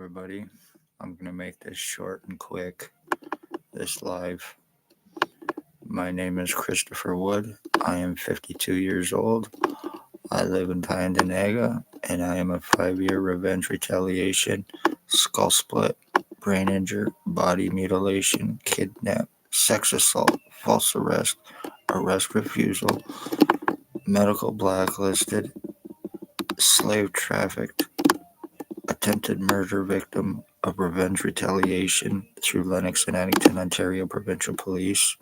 everybody. I'm going to make this short and quick, this live. My name is Christopher Wood. I am 52 years old. I live in Tyendinaga, and I am a 5-year revenge retaliation, skull split, brain injury, body mutilation, kidnap, sex assault, false arrest refusal, medical blacklisted, slave trafficked, attempted murder victim of revenge retaliation through Lennox and Addington, Ontario provincial police.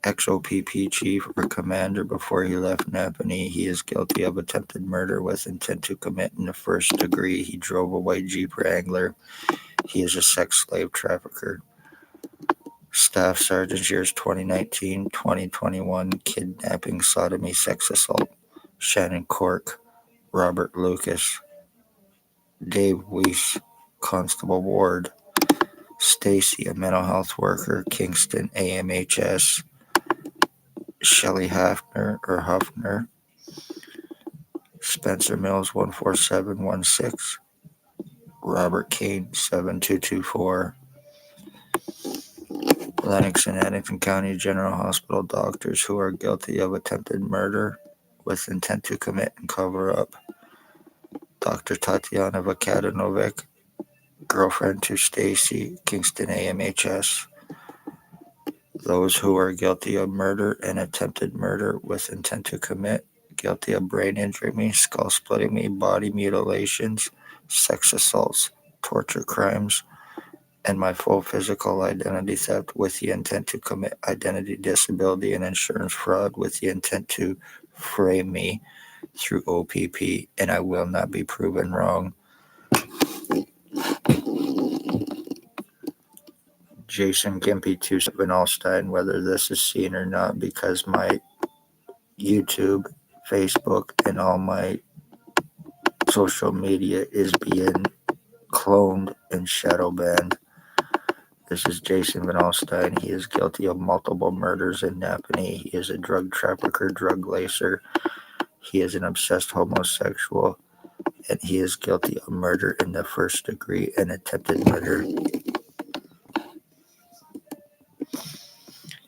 XOPP chief or commander before he left Napanee. He is guilty of attempted murder with intent to commit in the first degree. He drove a white Jeep Wrangler. He is a sex slave trafficker. Staff Sergeant years 2019-2021, kidnapping, sodomy, sex assault. Shannon Cork, Robert Lucas, Dave Weiss, Constable Ward, Stacy, a mental health worker, Kingston AMHS, Shelley Huffner, Spencer Mills 14716, Robert Kane 7224, Lennox and Addington County General Hospital doctors who are guilty of attempted murder with intent to commit and cover up. Dr. Tatiana Vakadanovic, girlfriend to Stacy, Kingston AMHS. Those who are guilty of murder and attempted murder with intent to commit, guilty of brain injuring me, skull splitting me, body mutilations, sex assaults, torture crimes, and my full physical identity theft with the intent to commit identity disability and insurance fraud with the intent to frame me through OPP, and I will not be proven wrong. Jason Gimpy 27 Allstein, whether this is seen or not, because my YouTube, Facebook, and all my social media is being cloned and shadow banned. This is Jason Van Alstyne. He is guilty of multiple murders in Napanee. He is a drug trafficker, drug lacer. He is an obsessed homosexual, and he is guilty of murder in the first degree and attempted murder.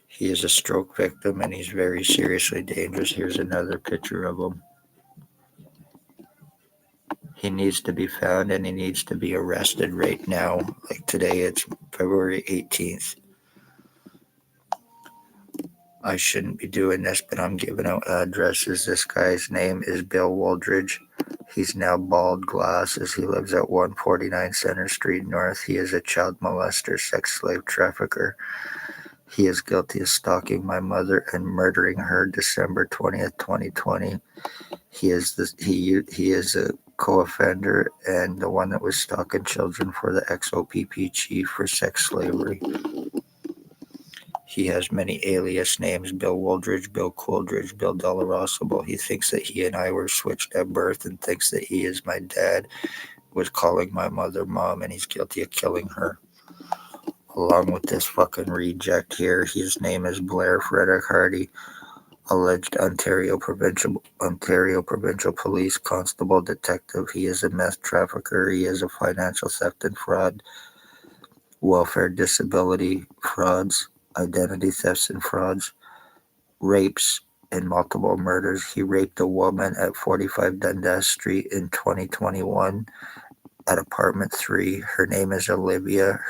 He is a stroke victim, and he's very seriously dangerous. Here's another picture of him. He needs to be found, and he needs to be arrested right now. Like today, it's February 18th. I shouldn't be doing this, but I'm giving out addresses. This guy's name is Bill Wooldridge. He's now bald, glasses. He lives at 149 Center Street North. He is a child molester, sex slave trafficker. He is guilty of stalking my mother and murdering her December 20th, 2020. He is a co-offender and the one that was stalking children for the XOPP chief for sex slavery. He has many alias names: Bill Wooldridge, Bill Coolidge, Bill Delarosable. He thinks that he and I were switched at birth and thinks that he is my dad, was calling my mother mom, and he's guilty of killing her. Along with this fucking reject here, his name is Blair Frederick Hardy, alleged Ontario Provincial Police Constable Detective. He is a meth trafficker. He is a financial theft and fraud, welfare disability frauds, identity thefts and frauds, rapes, and multiple murders. He raped a woman at 45 Dundas Street in 2021 at apartment 3. Her name is Olivia.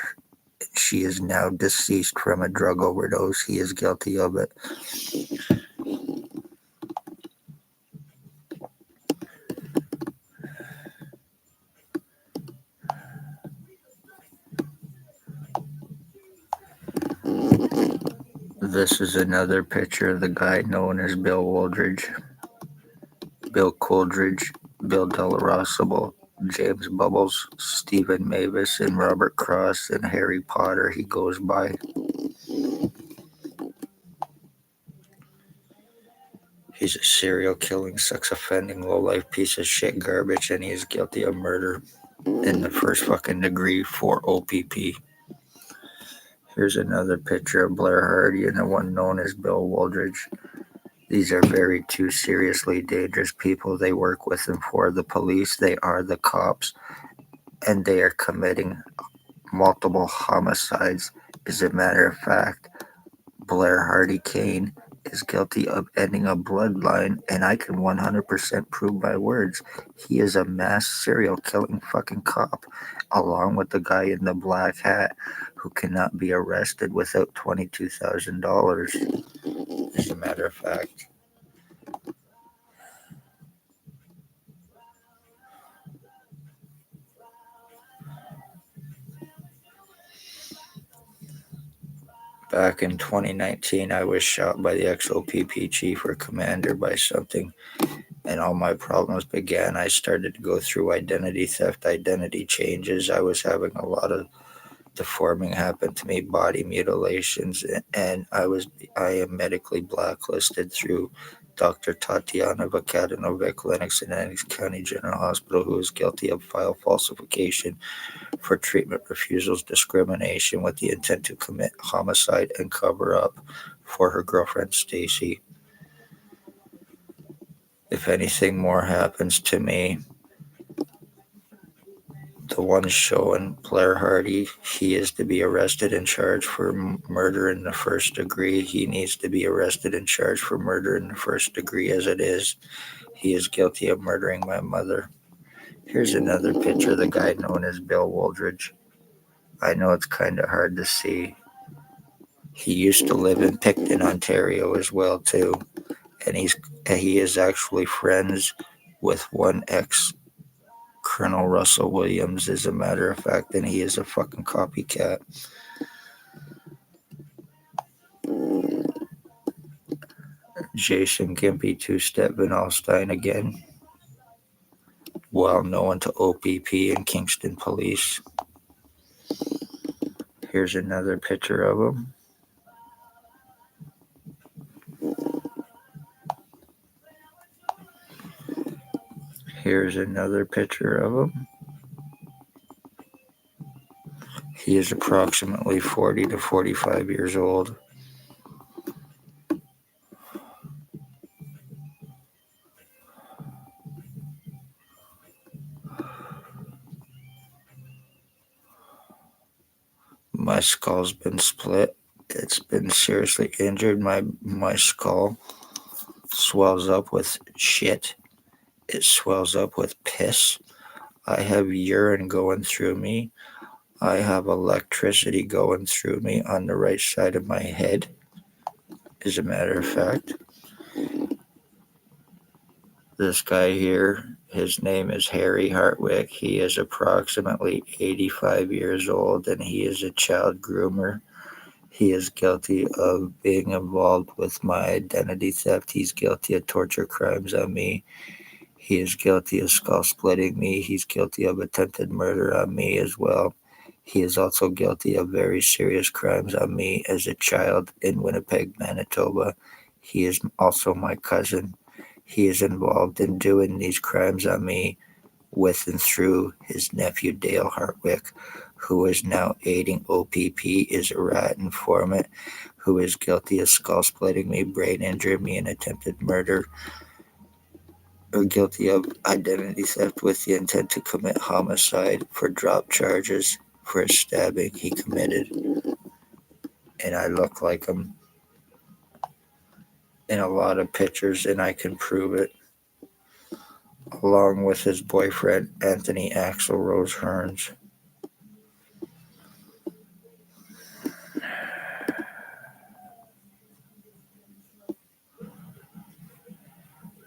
She is now deceased from a drug overdose. He is guilty of it. This is another picture of the guy known as Bill Wooldridge, Bill Coolidge, Bill Delarosable, James Bubbles, Stephen Mavis, and Robert Cross, and Harry Potter he goes by. He's a serial killing, sex offending, low-life piece of shit garbage, and he is guilty of murder in the first fucking degree for OPP. Here's another picture of Blair Hardy and the one known as Bill Wooldridge. These are two seriously dangerous people. They work with and for the police. They are the cops. and they are committing multiple homicides. As a matter of fact, Blair Hardy Kane is guilty of ending a bloodline, and I can 100% prove my words. He is a mass serial killing fucking cop, along with the guy in the black hat who cannot be arrested without $22,000. As a matter of fact, back in 2019, I was shot by the XOPP chief or commander by something, and all my problems began. I started to go through identity theft, identity changes. I was having a lot of deforming happen to me, body mutilations, and I am medically blacklisted through Dr. Tatiana Vakadanova Clinics in Annex County General Hospital, who is guilty of file falsification for treatment refusals, discrimination with the intent to commit homicide and cover up for her girlfriend Stacy. If anything more happens to me, the one showing Blair Hardy, he is to be arrested and charged for murder in the first degree. He needs to be arrested and charged for murder in the first degree as it is. He is guilty of murdering my mother. Here's another picture of the guy known as Bill Woldridge. I know it's kind of hard to see. He used to live in Picton, Ontario as well too. And he is actually friends with one ex Colonel Russell Williams, as a matter of fact, and he is a fucking copycat. Jason Gimpy, two-step Van Alstyne again, well known to OPP and Kingston Police. Here's another picture of him. Here's another picture of him. He is approximately 40 to 45 years old. My skull's been split. It's been seriously injured. My skull swells up with shit. It swells up with piss. I have urine going through me. I have electricity going through me on the right side of my head. As a matter of fact, this guy here, his name is Harry Hartwick. He is approximately 85 years old and he is a child groomer. He is guilty of being involved with my identity theft. He's guilty of torture crimes on me. He is guilty of skull splitting me. He's guilty of attempted murder on me as well. He is also guilty of very serious crimes on me as a child in Winnipeg, Manitoba. He is also my cousin. He is involved in doing these crimes on me with and through his nephew Dale Hartwick, who is now aiding OPP, is a rat informant who is guilty of skull splitting me, brain injuring me, and attempted murder, or guilty of identity theft with the intent to commit homicide for drop charges for a stabbing he committed. And I look like him in a lot of pictures, and I can prove it, along with his boyfriend Anthony Axel Rose Hearns.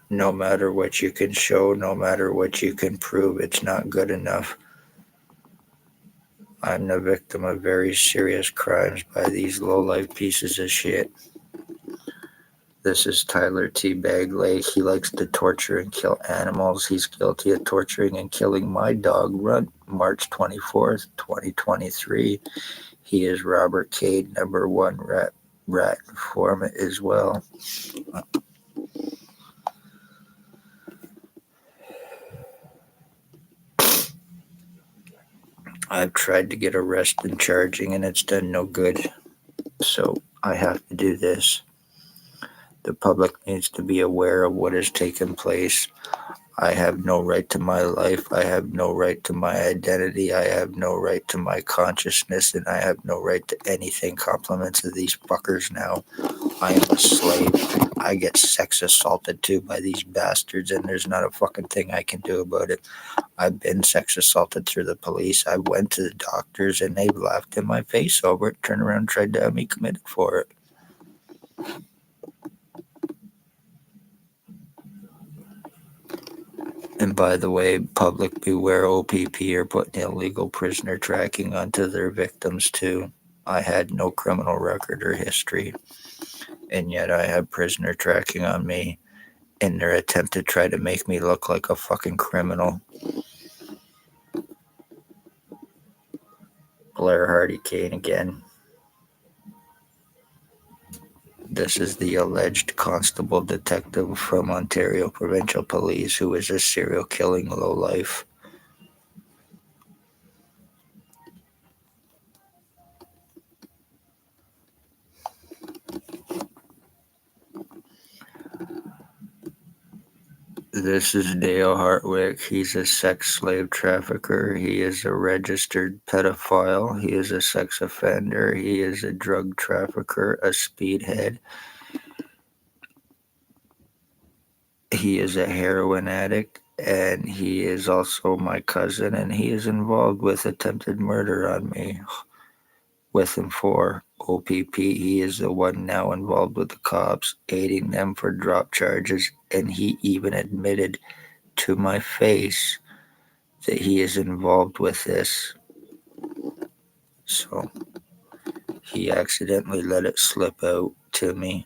No matter what you can show, no matter what you can prove, it's not good enough. I'm the victim of very serious crimes by these low-life pieces of shit. This is Tyler T. Bagley. He likes to torture and kill animals. He's guilty of torturing and killing my dog, Runt, March 24th, 2023. He is Robert Cade, number one rat informant as well. I've tried to get arrested and charging, and it's done no good. So I have to do this. The public needs to be aware of what has taken place. I have no right to my life. I have no right to my identity. I have no right to my consciousness, and I have no right to anything compliments of these fuckers now. I am a slave. I get sex assaulted too by these bastards, and there's not a fucking thing I can do about it. I've been sex assaulted through the police. I went to the doctors, and they laughed in my face over it, turned around and tried to have me committed for it. And by the way, public beware, OPP are putting illegal prisoner tracking onto their victims too. I had no criminal record or history, and yet I have prisoner tracking on me in their attempt to try to make me look like a fucking criminal. Blair Hardy Kane again. This is the alleged constable detective from Ontario Provincial Police who is a serial killing lowlife. This is Dale Hartwick. He's a sex slave trafficker. He is a registered pedophile. He is a sex offender. He is a drug trafficker, a speedhead. He is a heroin addict, and he is also my cousin, and he is involved with attempted murder on me. With him for OPP, he is the one now involved with the cops, aiding them for drop charges, and he even admitted to my face that he is involved with this. So he accidentally let it slip out to me.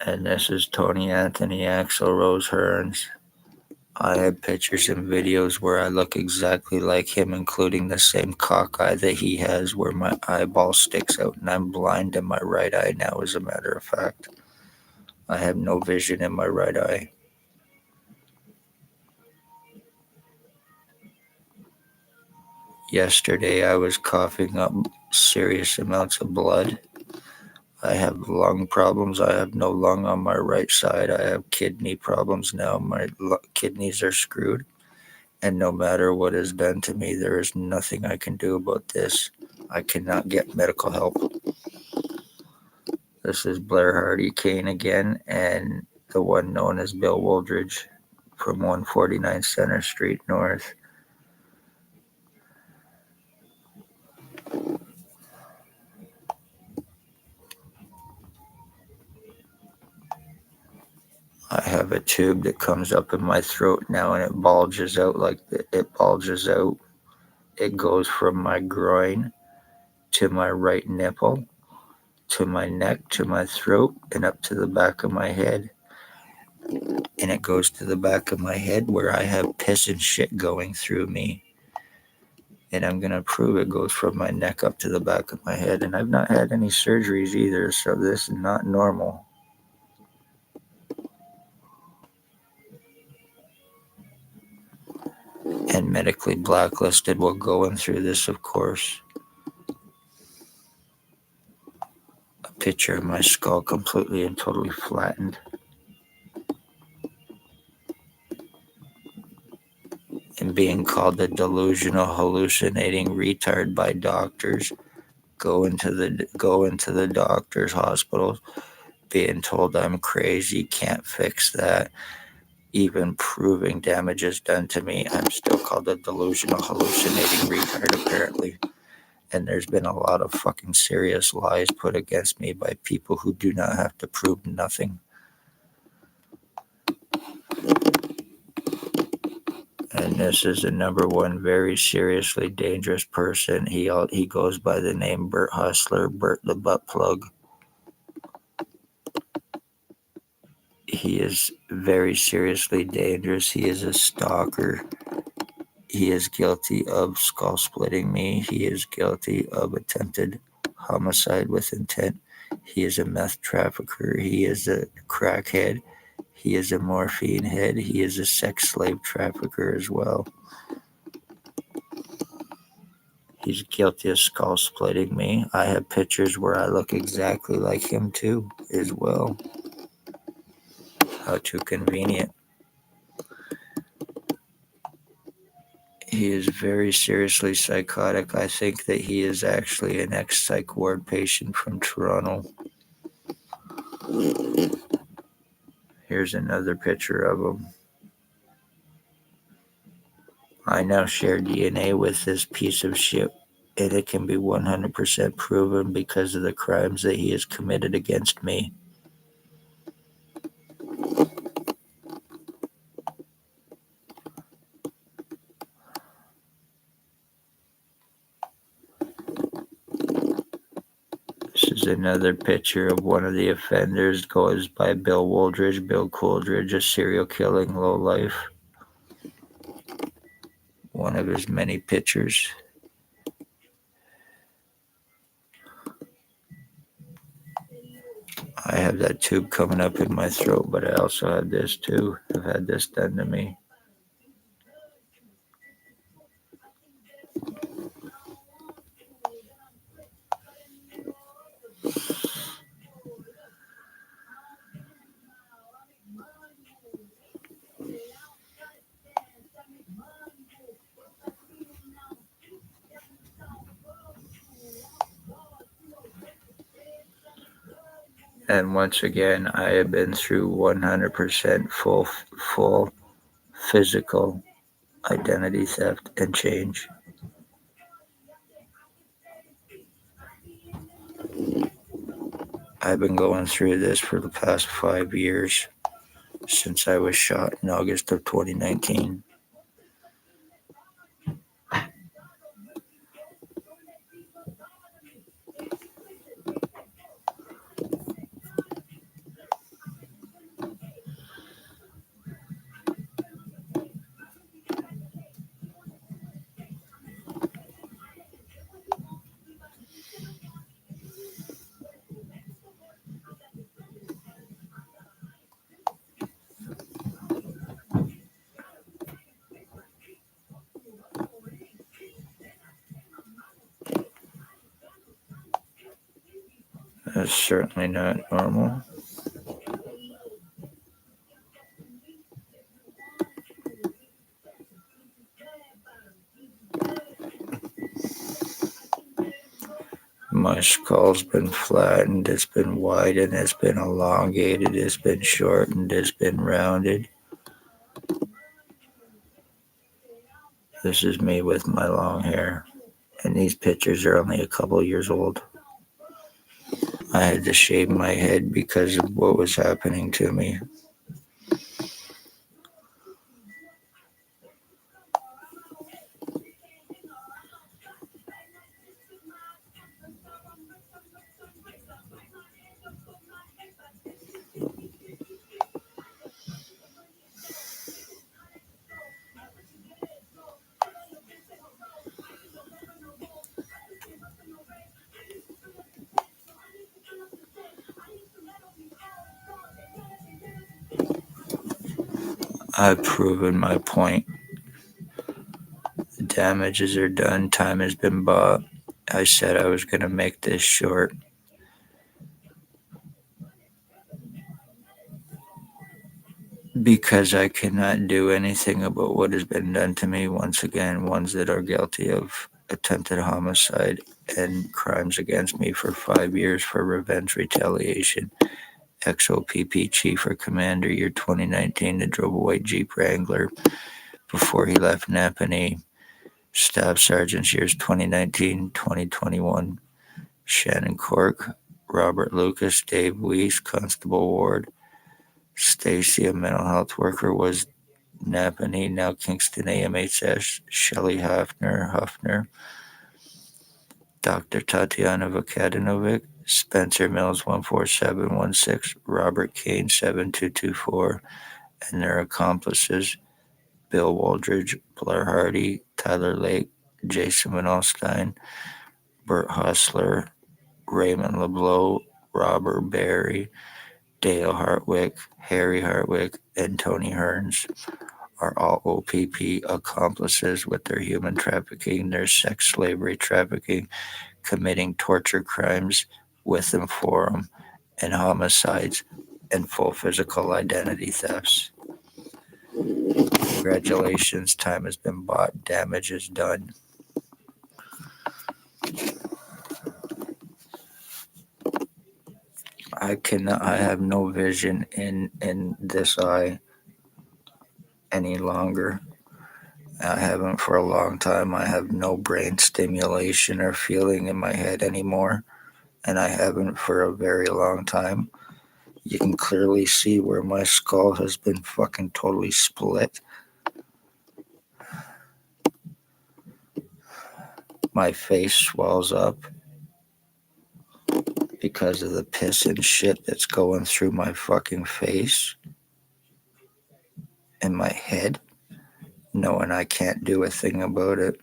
And this is Tony Anthony Axel Rose Hearns. I have pictures and videos where I look exactly like him, including the same cock eye that he has where my eyeball sticks out and I'm blind in my right eye now, as a matter of fact. I have no vision in my right eye. Yesterday I was coughing up serious amounts of blood. I have lung problems. I have no lung on my right side. I have kidney problems now. My kidneys are screwed. And no matter what is done to me, there is nothing I can do about this. I cannot get medical help. This is Blair Hardy Kane again, and the one known as Bill Woldridge from 149 Center Street North. I have a tube that comes up in my throat now, and it bulges out it bulges out. It goes from my groin to my right nipple, to my neck, to my throat, and up to the back of my head. And it goes to the back of my head where I have piss and shit going through me. And I'm going to prove it goes from my neck up to the back of my head. And I've not had any surgeries either, so this is not normal. And medically blacklisted while going through this, of course. A picture of my skull completely and totally flattened. And being called a delusional, hallucinating retard by doctors. Go into the doctor's hospitals, being told I'm crazy, can't fix that. Even proving damage is done to me, I'm still called a delusional, hallucinating retard, apparently. And there's been a lot of fucking serious lies put against me by people who do not have to prove nothing. And this is the number one very seriously dangerous person. He goes by the name Bert Hustler, Bert the Butt Plug. He is very seriously dangerous. He is a stalker. He is guilty of skull splitting me. He is guilty of attempted homicide with intent. He is a meth trafficker. He is a crackhead. He is a morphine head. He is a sex slave trafficker as well. He's guilty of skull splitting me. I have pictures where I look exactly like him too, as well. How too convenient. He is very seriously psychotic. I think that he is actually an ex-psych ward patient from Toronto. Here's another picture of him. I now share DNA with this piece of shit, and it can be 100% proven because of the crimes that he has committed against me. This is another picture of one of the offenders. Goes by Bill Coldridge, a serial killing lowlife. One of his many pictures. I have that tube coming up in my throat, but I also have this too. I've had this done to me. And once again, I have been through 100% full physical identity theft and change. I've been going through this for the past 5 years since I was shot in August of 2019. That's certainly not normal. My skull's been flattened, it's been widened, it's been elongated, it's been shortened, it's been rounded. This is me with my long hair, and these pictures are only a couple years old. I had to shave my head because of what was happening to me. I've proven my point. The damages are done, time has been bought. I said I was going to make this short. Because I cannot do anything about what has been done to me. Once again, ones that are guilty of attempted homicide and crimes against me for 5 years for revenge retaliation. XOPP Chief or Commander, year 2019, that drove a white Jeep Wrangler before he left Napanee. Staff Sergeants, years 2019, 2021. Shannon Cork, Robert Lucas, Dave Weiss, Constable Ward. Stacy, a mental health worker, was Napanee, now Kingston AMHS. Shelley Huffner. Dr. Tatiana Vukadinovic, Spencer Mills 14716, Robert Kane 7224, and their accomplices, Bill Waldridge, Blair Hardy, Tyler Lake, Jason Winalstein, Bert Hustler, Raymond LeBlanc, Robert Barry, Dale Hartwick, Harry Hartwick, and Tony Hearns are all OPP accomplices with their human trafficking, their sex slavery trafficking, committing torture crimes with them for them, and homicides and full physical identity thefts. Congratulations, time has been bought, damage is done. I have no vision in this eye any longer. I haven't for a long time. I have no brain stimulation or feeling in my head anymore, and I haven't for a very long time. You can clearly see where my skull has been fucking totally split. My face swells up because of the piss and shit that's going through my fucking face and my head, knowing I can't do a thing about it.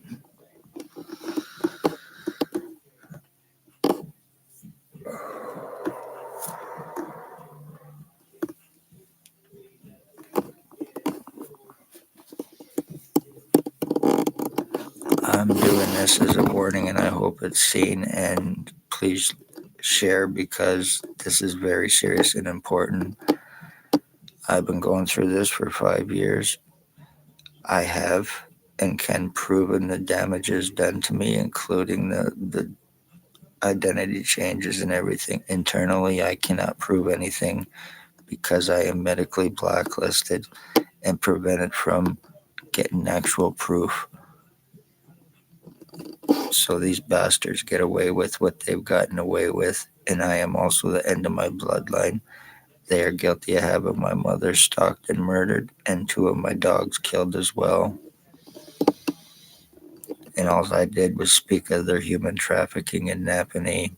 I'm doing this as a warning, and I hope it's seen, and please share because this is very serious and important. I've been going through this for 5 years. I have and can prove the damages done to me, including the identity changes and everything. Internally, I cannot prove anything because I am medically blacklisted and prevented from getting actual proof. So these bastards get away with what they've gotten away with, and I am also the end of my bloodline. They are guilty of having my mother stalked and murdered, and 2 of my dogs killed as well. And all I did was speak of their human trafficking in Napanee,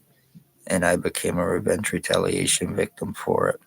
and I became a revenge retaliation victim for it.